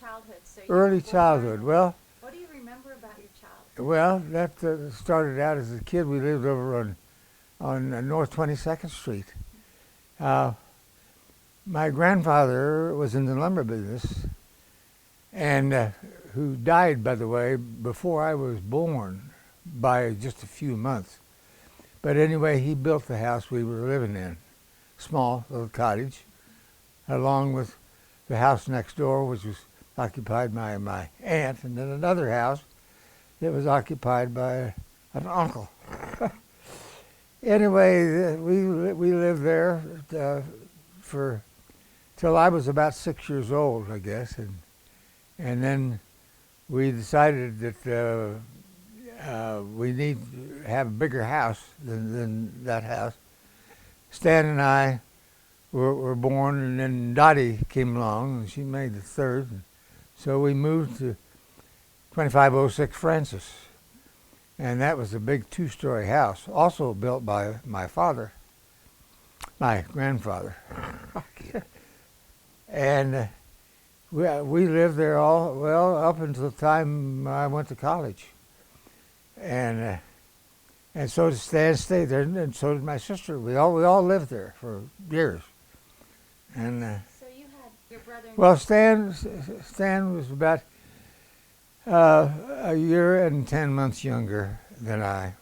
childhood. So you early were childhood. born. Well, What do you remember about your childhood? that started out as a kid. We lived over on North 22nd Street. Uh, my grandfather was in the lumber business, and who died, by the way, before I was born by just a few months. But anyway, he built the house we were living in, small little cottage, along with the house next door, which was occupied by my aunt, and then another house that was occupied by an uncle. Anyway, we lived there for till I was about 6 years old, I guess, and then we decided that we need to have a bigger house than that house. Stan and I were born, and then Dottie came along, and she made the third. So we moved to 2506 Francis, and that was a big two-story house, also built by my father, my grandfather. And we lived there up until the time I went to college. And so did Stan stayed there, and so did my sister. We all lived there for years. And So you had your brother. well, Stan was about a year and 10 months younger than I,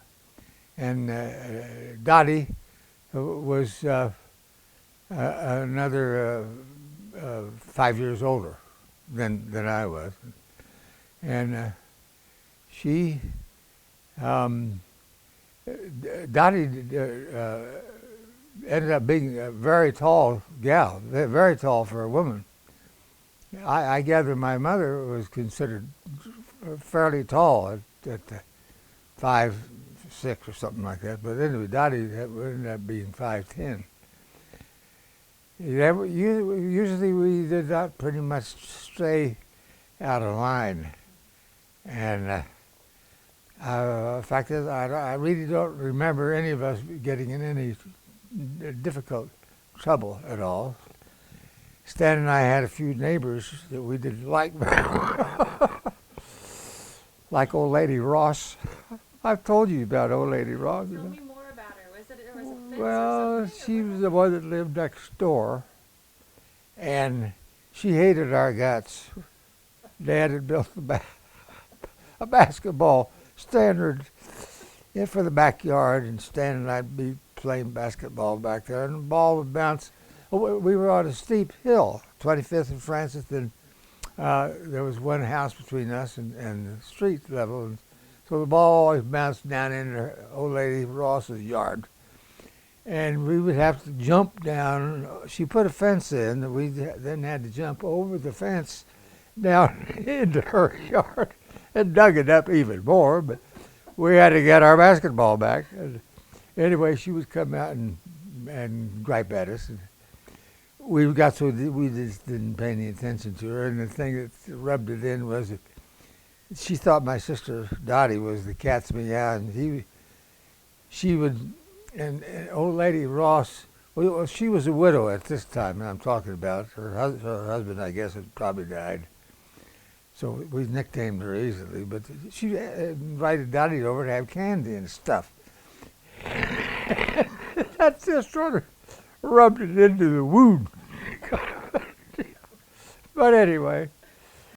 and Dottie was another 5 years older than I was, and she. Dottie ended up being a very tall gal, very tall for a woman. I gather my mother was considered fairly tall at 5'6" or something like that. But anyway, Dottie ended up being 5'10". Usually we did not pretty much stay out of line, and the fact is, I really don't remember any of us getting in any difficult trouble at all. Stan and I had a few neighbors that we didn't like very well. Like old lady Ross. I've told you about old lady Ross. Tell me more about her. Was it a fence Well, or something? she was the one that lived next door, and she hated our guts. Dad had built a basketball standard for the backyard, and Stan and I'd be playing basketball back there, and the ball would bounce. We were on a steep hill, 25th and Francis, and there was one house between us and the street level, and so the ball always bounced down into old lady Ross's yard. And we would have to jump down. She put a fence in that we then had to jump over the fence down into her yard and dug it up even more, but we had to get our basketball back. And anyway, she would come out and gripe at us. And we got so we just didn't pay any attention to her. And the thing that rubbed it in was that she thought my sister Dottie was the cat's meow, and she would, and old lady Ross, well, she was a widow at this time, and I'm talking about her husband, I guess, had probably died. So we nicknamed her easily, but she invited Dottie over to have candy and stuff. That just sort of rubbed it into the wound. But anyway,